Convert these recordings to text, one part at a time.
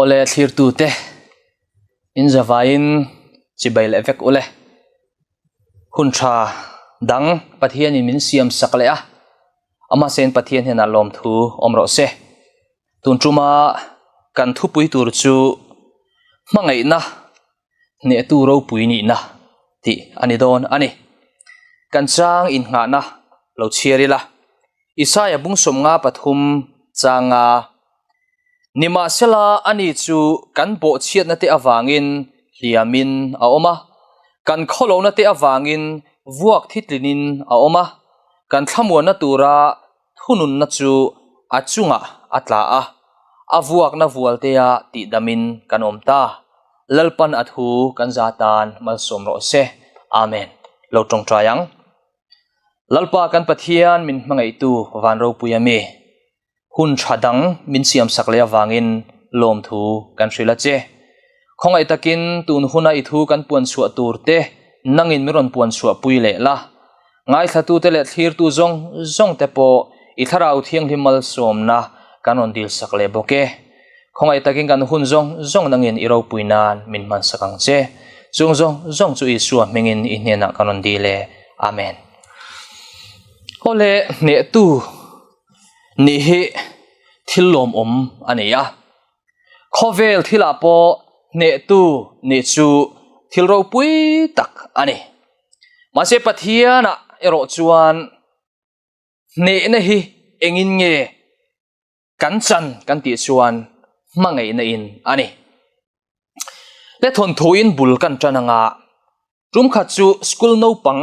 ole thlir tu te in zavain chibai le vek ole hun tha dang pathian in min siam sakle a ama sen pathian hena lom thu omro se tun truma kan thu pui tur chu mangai na ne tu ro pui ni na ti ani don ani kan chang in nga na lo chiari la isaya bung som nga pathum changa nima sela ani chu kan bo chiat na te awangin hliamin a oma kan kholo na te awangin vuak thitlinin a oma kan thlamuan na tura thunun na chu achunga atla a avuak na vualte a ti damin kan omta lalpan athu kan zatan mal somro se amen lo tong trayang lalpa kan pathian min mangai tu vanro puyami hun thadang min siam sakle awangin lom thu kan hrila che khongai takin tun huna I thu kan puan chhuah turte nangin miron puan chhuah pui le la ngai thatu te le thlir tu zong te po I tharau thiang himal somna kanon dil sakle boke khongai takin kan hun zong nangin iro puinan min man sakang che zong chu isua mengin inhena kanon dile amen ole ne tu ni hi thillom ania khovel thila po ne tu ni chu thilro pui tak ani mase pathiana ero chuan ne na hi engin nge kan chan kan ti chuan mangai na in ani le thon thoin bul kan chananga rum kha chu school no pang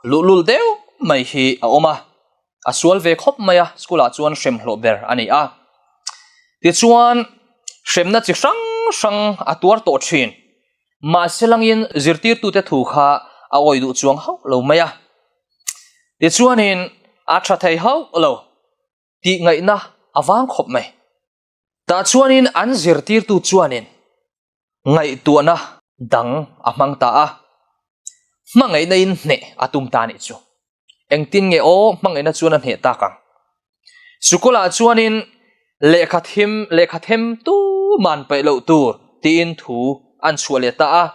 lulul deu mai hi a oma asual ve khop maya school a chuan shrem hlo ber ani a ti chuan shremna chi sang atuar to thin ma selangin zirtir tu te thu kha a oi du chuang ho lo maya ti chuan in a tha thei ho lo ti ngai na awang khop mai ta chuan in an zirtir tu chuan in ngai tu na dang amang ta a mangai na in ne atum ta ni chu engtin nge o mangai na chuan he ta kang sukula chuan in lekha them tu man pai lo tur tin thu an chuale ta a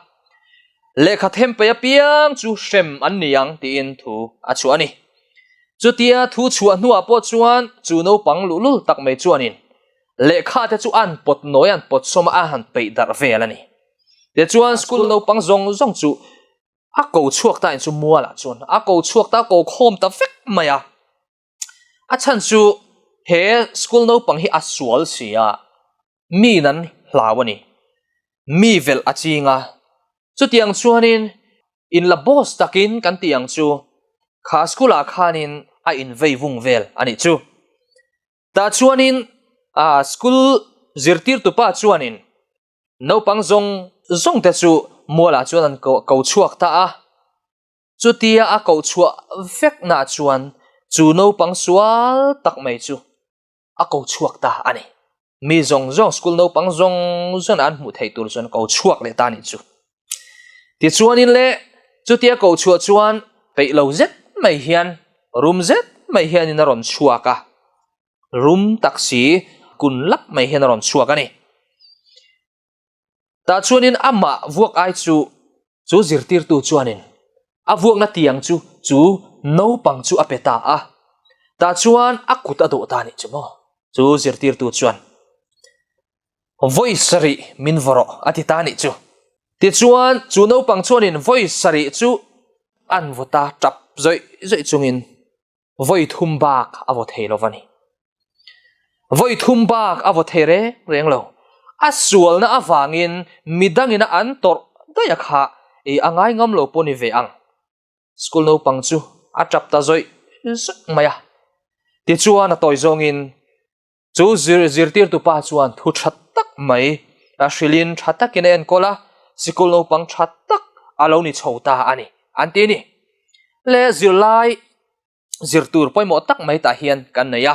lekha them pe piang chu shrem an niang tin thu a chu ani chu tia thu chua nuwa po chuan chu no pang lulu tak mai chuan in lekha te chu an pot noi an pot soma a han pe dar vel ani te chuan school no pang zong chu a ko chuak ta in chu muala chuan a ko chuak ta ko khom ta vek maya a chan chu he school no pang hi asual sia mi nan hlawani mi vel achinga chu tiang chuanin in la boss takin kan tiang chu kha school a khanin a in vei vung vel ani chu ta chuanin school zirtir tu pa chuanin no pang zong te chu mola chuan ko chuak ta a chu tia a ko chuak vek na chuan chu no pang sual tak mai chu a ko chuak ta ani mi zong school no pang zong an mu thei tur chuan ko chuak le ta ni chu ti chuan in le chu tia ko chuak chuan pe lo zet mai hian room zet mai hian in ron chuaka room taxi kun lak mai hian ron chuak ani ta chuan in ama vuak ai chu zirtir tu chuanin a vuak na tiang chu no pang chu apeta a ta chuan akut ado ta ni chumo chu zirtir tu chuan voice sari min voro ati ta ni chu ti chuan chu no pang chuanin voice sari chu an vota tap zoi chungin voi thum bak avo thei lovani voi thum bak avo thei reng lo asual na awangin midangina an tor daya kha angai ngam lo poni ve ang school no pang chu atap ta zoi maya ti chuan a toy zongin chu zirtir tu pa chuan thu that tak mai a shilin thatak in en kola school no pang thatak alo ni chhota ani anti ni le zirlai zirtur poimo tak mai ta hian kan neya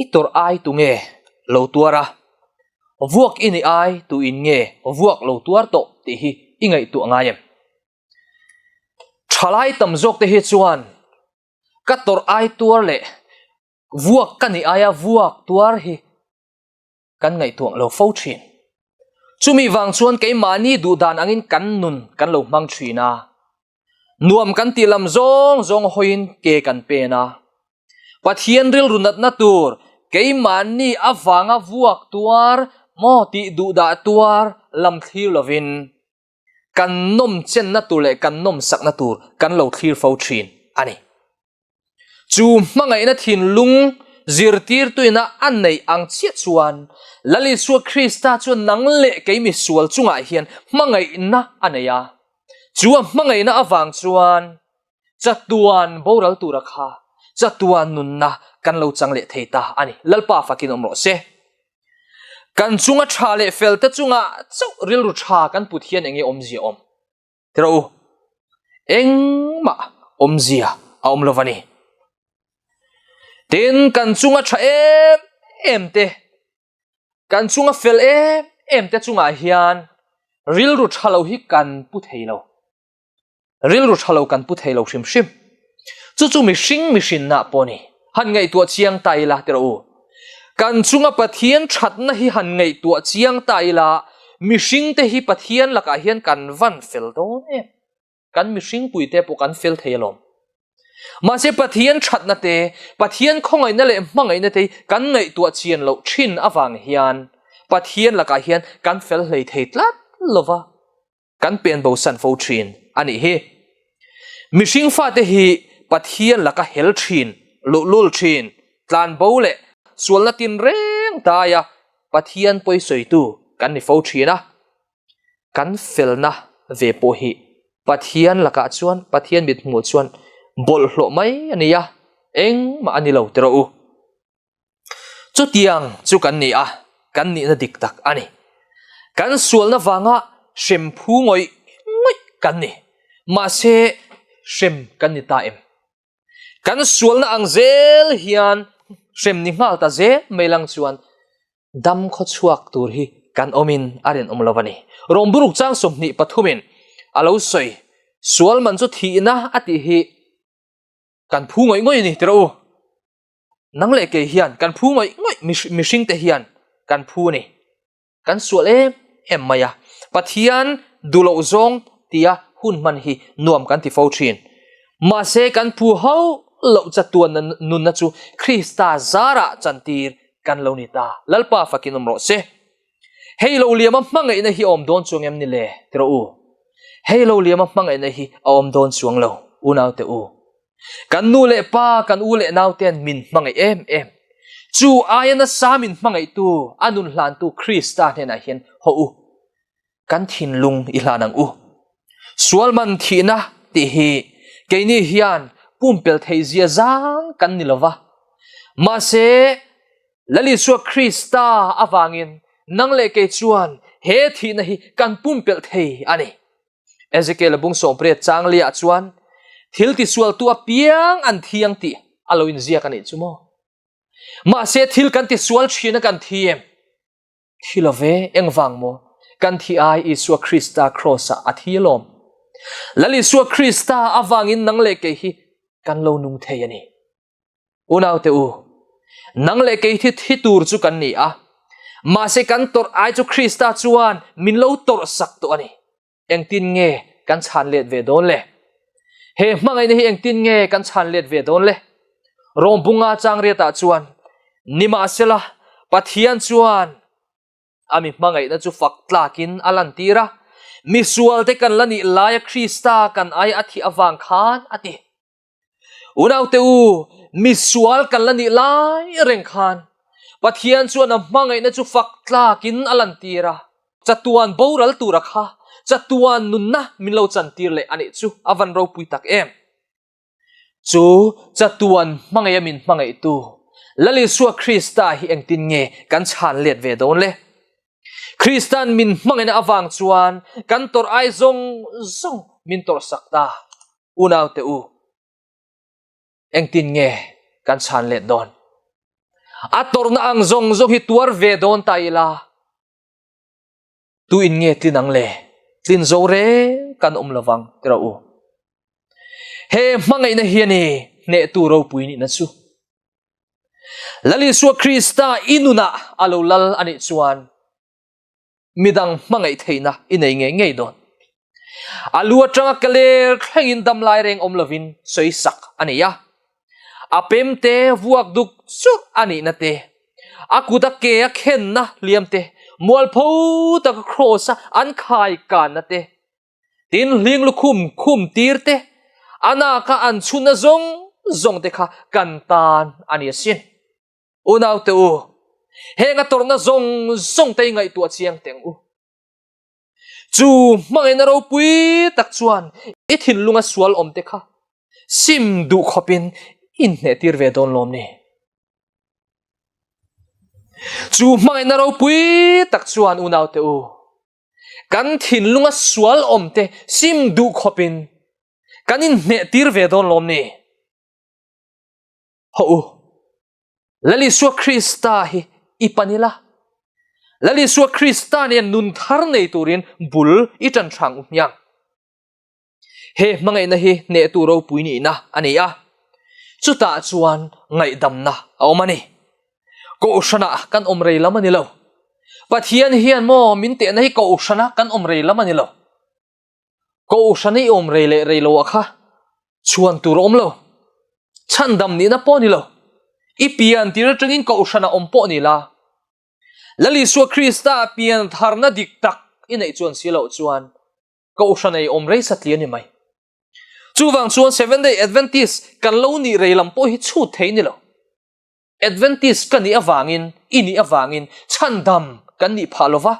itor ai tu nge lo tuara vuak ini ai tu in nge vuak lo tuar to ti hi ingai tu angayem thalai tam jok te hi chuan kator ai tuar le vuak kani aya vuak tuar hi kan ngai tuang lo fo thin chumi wang chuan ke mani du dan angin kan nun kan lo mang thina nuam kan ti lam zong hoin ke kan pe na pathian ril runat na tur ke mani awanga vuak tuar mo ti du da tuar lam thir lovin kan nom chen na tur le kan nom sak na tur kan lo thir fo thin ani chu mangai na thin lung zirtir tuina an nei ang chiat chuan lali su Krista chu nang le ke mi sual chunga hian mangai na aneya chu mangai na awang chuan chatuan boral turakha chatuan nunna kan lo changle theita ani lalpa fakin omro se kan chunga thale felte chunga chau ril ru tha kan puthian engi omji om tero engma omzia aom lovani tin kan chunga tha em te kan chunga fel em te chunga hian ril ru thalo hi kan pu theilo ril ru thalo kan pu theilo shim shim chu mi shin na poni han ngai tu chiang tai la tero kan chunga pathian that na hi han ngai tu chiang tai la mi hring te hi pathian laka hian kan van fel do em kan mi hring puite po kan fel theilom ma se pathian that na te pathian khongai na le mangai na te kan ngai tu chian lo thin awang hian pathian laka hian kan fel hlei theitlat lova kan pen bo san fo thin ani hi mi hring fa te hi pathian laka hel thin lul thin tlan bo le sualna tin reng taya pathian poi soitu kan ni fo thina kan felna ve po hi pathian laka chuan pathian mit mu chuan bol hlo mai ania eng ma ani lo tero u chu tiang chu kan ni a kan ni na dik tak ani kan sualna wanga shemphu ngoi kan ni ma se shem kan ni ta em kan sualna angzel hian shem ni ngal ta ze meilang chuan dam kho chuak tur hi kan omin aren omlovani romburuk chang somni pathumin alo soi sual man chu thi na ati hi kan phu ngoi ni tero nang le ke hian kan phu ngoi mishing te hian kan phu ni kan sual em maya pathian dulo zong tia hun man hi nuam kan ti fo thin ma se kan phu ho lo chatuan nun na chu Krista zara chantir kan lo ni ta lalpa fakin omro se hei lo liam mangai na hi om don chung em ni le tero hei lo liam mangai na hi om don chuang lo unaw te kan nu le pa kan u le naw ten min mangai em chu ayana samin mangai tu anun hlan tu Krista hena hian ho kan thin lung i hlanang sualman thina ti hi keini hian pumpel theizia zang kan nilova ma se lali su Krista awangin nang le ke chuan he thina hi kan pumpel thei ani Ezekiel bung som pre changlia chuan thil ti sual tu apiang an thiang ti aloin zia kan i chumo ma se thil kan ti sual thina kan thiem thilove engwang mo kan thi ai Isu Krista crossa athilom lali su Krista awangin nang le ke hi kan lo nung thei ani unaw te nang le ke thi tur chu kan ni a ma se kan tor ai chu Krista chuan min lo tor sak to ani engtin nge kan chan let ve don le he mangai ni eng tin nge kan chan let ve don le rombunga changre ta chuan nima sela pathian chuan ami mangai na chu faktlakin alantira misual te kan lani laya Krista kan ai athi awang khan ati unaw te misual kan lani lai reng khan pathian chuan mangai na chu faktlakin alantira chatuan boral turakha chatuan nunna minlo chantir le ani chu avan ro puitak em chu chatuan mangai min mangai tu lali su Krista hi engtin nge kan chan let ve don le Kristan min mangai na awang chuan kan tor ai zong min tor sakta unaw te engtin nge kan chan let don ator na ang zong hi tuar ve don taila tu in nge tinang le tin zo re kan lawang tero he mangai na hiani ne tu ro puini na chu lali suwa Krista inuna alolal ani chuan midang mangai theina inei ngei don alua tanga kaler thlengin dam lai reng om lovin soisak ania apem te vuak duk chu ani na te akuda ke a khen na liam te mual pho tak cross an khai kan na te tin hling lu khum tir te ana ka an chuna zong te kha kan tan ani sin unaw te u henga torna zong te ngai tu chiang teng u chu mangai na ro pui tak chuan i thin lunga sual om te kha sim du khopin in ne tir ve don lom ni chu mangai na ro pui tak chuan unaw te u kan thin lunga sual om te sim du khopin kan in ne tir ve don lom ni ho u lali suwa Krista hi ipanila lali suwa Krista ni nun thar nei turin bul i tan thang umyang he mangai na hi ne tu ro pui ni na ani a chuta chuan ngai dam na awmani ko shana kan omrei lamani lo pathian hian mo min te na hi ko shana kan omrei lamani lo ko shani omrei le rei lo kha chuan tur om lo chan dam ni na po ni lo ipian tira tangin ko shana om po ni la lali suwa Krista pian tharna dik tak inei chuan silo chuan ko shanai omrei satli ani mai chuwang chuan 7-day Adventist kan lo ni reilam po hi chu theini lo Adventist kan ni awangin ini awangin chandam kan ni phalova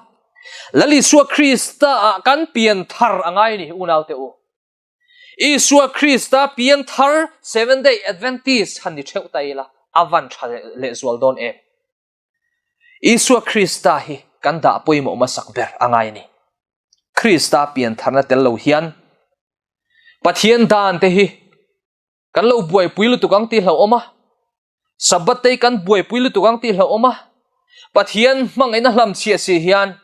lali suwa Krista kan pian thar angai ni unaw te u i suwa Krista pian thar 7-day Adventist han ni theu taila avan thale le zwal don em Isua Krista hi kan da poimo masakber angai ni Krista pian tharna tel lo hian pathian dan te hi kan lo buai puilu tukang ti hlo oma sabat te kan buai puilu tukang ti hlo oma pathian mangai na hlam chia si hian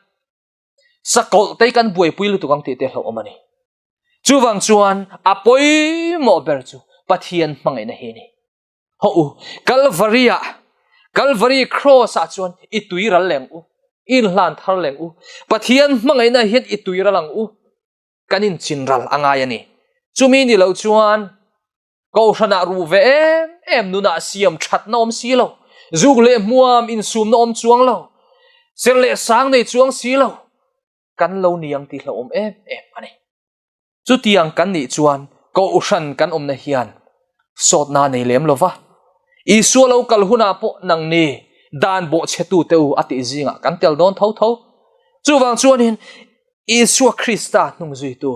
sakol te kan buai puilu tukang ti te hlo oma ni chuwang chuan apoi mo ber chu pathian mangai na hi ni ho u Calvary cross a chuan itui ral leng u in hlan thar leng u pathian mangai na hian itui ralang u kanin chinral angai ani chumi ni lo chuan ko shana ru ve em nuna siam that na om si lo zug le muam in sum na om chuang lo ser le sang nei chuang si lo kan lo niang ti hlo om em ani chu tiang kan ni chuan ko shan kan om na hian sot na nei lem lova Isu lo kalhuna po nang ni dan bo chetu teu ati zinga kan tel don tho chuwang chuanin Isu Krista nung zui tu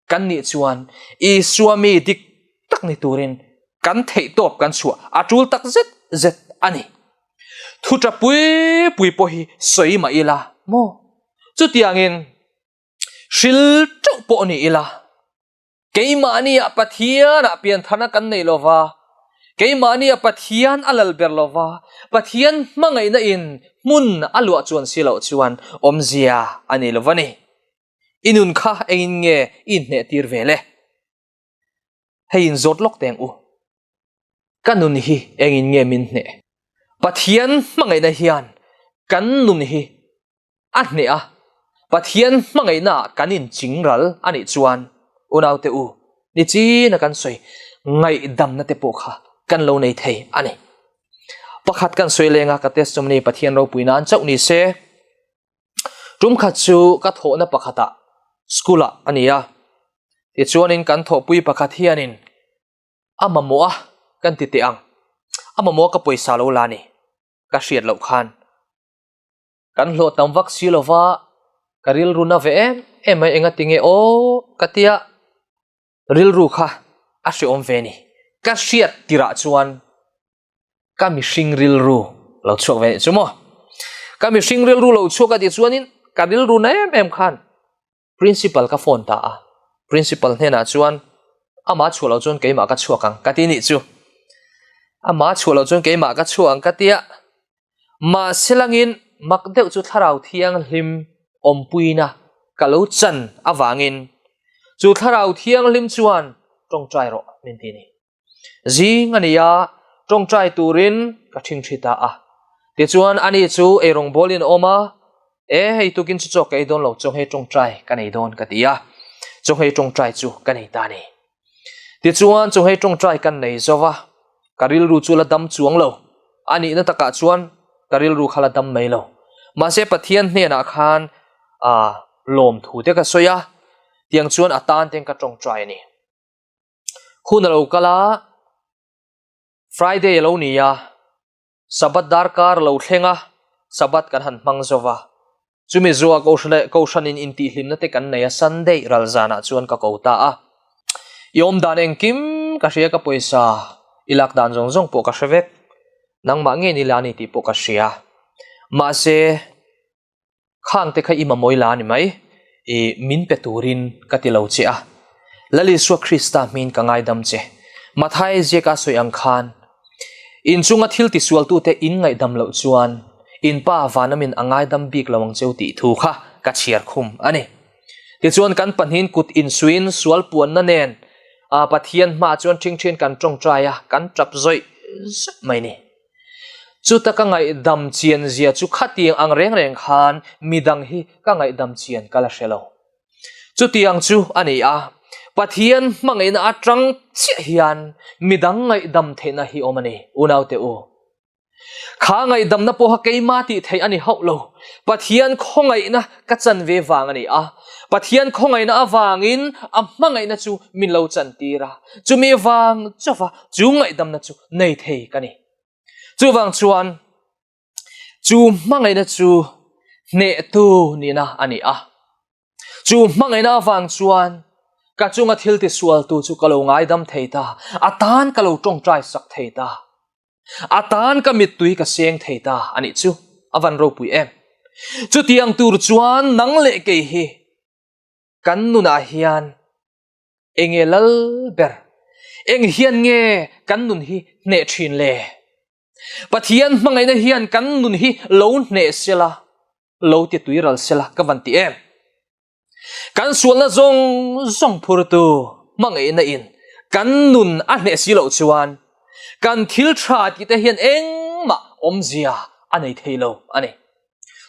kan ni chuan Isu mi dik tak ni turin kan thei top kan chua atul tak zet ani thuta pui po hi soi ma ila mo chu tiangin shil chau po ni ila keima ni a pathian a pian thana kan nei lova keimani a pathian alal berlova pathian mangai na in mun alua chuan silo chuan omzia ani lovani inun kha engin nge in ne tir vele hein zot lok teng u kanun hi engin nge min ne pathian mangai na hian kan nun hi a ne a pathian mangai na kanin chingral ani chuan unaw te u ni chi na kan soi ngai dam na te po kha kan lo nei thei ani pakhat kan soi lenga ka testimony pathian ro puinan chau ni se tum khat chu ka tho na pakhata skula ania ti chuanin kan tho pui pakhat hianin amamo a kan ti te ang amamo ka poisa lo la ni ka hriat lo khan kan hlo tam vak silova karil runa ve em ai enga tinge o katia ril ru kha a hri om ve ni ka hriat tira chuan ka mi hring ril ru lo chuak ve chumo ka mi hring ril ru lo chuak ati chuanin ka ril ru na em khan principal ka phone ta a principal hena chuan ama chulo chuan keima ka chuakang ka ti ni chu ama chulo chuan keima ka chuang ka tia ma selangin makdeu chu tharau thiang hlim ompuina kalo chan awangin chu tharau thiang hlim chuan tong trai ro min ti ni zing ania trong trai turin ka thing thita a ti chuan ani chu e rong bolin oma hei tukin chu chok ei don lo chong hei trong trai ka nei don ka tia chong hei trong trai chu ka nei ta ni ti chuan chong hei trong trai kan nei zowa karil ru chu la dam chuang lo ani na taka chuan karil ru khala dam mai lo ma se pathian hne na khan lom thu te ka soya tiang chuan atan teng ka trong trai ni hun lo kala Friday lo ni ya sabat darkar lo thlenga sabat kan han mang zowa chumi zuwa ko shanin inti hlimna te kan neya Sunday ralzana chuan ka kota a yom dan engkim ka hria ka poisa ilak dan zong zong po ka hravek nang ma nge ni lani ti po ka hria ma se khang te kha ima moila ni mai min peturin ka ti lo che a lali su Krista min ka ngai dam che mathai je ka soyang khan in chunga thil ti sual tu te in ngai dam lo chuan in pa vanamin angai dam bik lawang cheu ti thu kha ka chiar khum ani ti chuan kan panhin kut in suin sual puan na nen pathian ma chuan thing thin kan tong traya kan trap zoi mai ni chu ta ka ngai dam chian zia chu khatiang ang reng reng khan midang hi ka ngai dam chian kala shelo chu tiang chu ani a pathian mangai na atrang chi hian midang ngai dam theina hi omani unau te u kha ngai dam na po ha keima ti thei ani haulo pathian khongai na ka chan ve wang ani a pathian khongai na awangin mangai na chu min lo chan tira chu mi wang chawa chu ngai dam na chu nei thei kani chu wang chuan chu mangai na chu ne tu ni na ani a chu mangai na wang chuan ka chunga thil ti sual tu chu kalo ngai dam theita atan kalo tong trai sak theita atan ka mit tui ka seng theita ani chu avan ro pui em chu tiang tur chuan nang le ke hi kan nu na hian engelal ber eng hian nge kan nun hi ne thin le pathian mangai na hian kan nun hi lo ne sela lo ti tui ral sela ka van ti em kan sual na zong phur tu mangai na in kan nun a hne si lo chuan kan thil tha ti te hian engma omzia anei theilo ani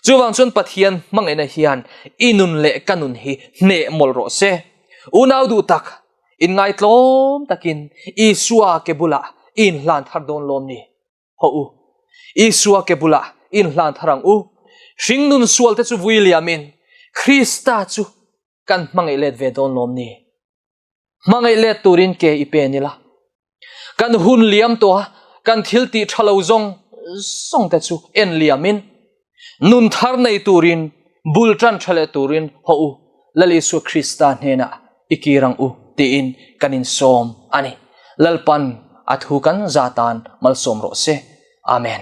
chuwang chun pathian mangai na hian inun le kanun hi hne mol ro se unau du tak in ngai tlom takin isua ke bula in hlan thar don lom ni ho u isua ke bula in hlan tharang u hring nun sual te chu Williamin Krista chu kan mangai let ve don lom ni mangai let turin ke ipenila kan hun liam to kan thil ti thalo zong te chu en liamin nun thar nei turin bultran thale turin ho u lali su Krista hena ikirang u ti in kanin som ani lalpan athu kan zatan mal som ro se amen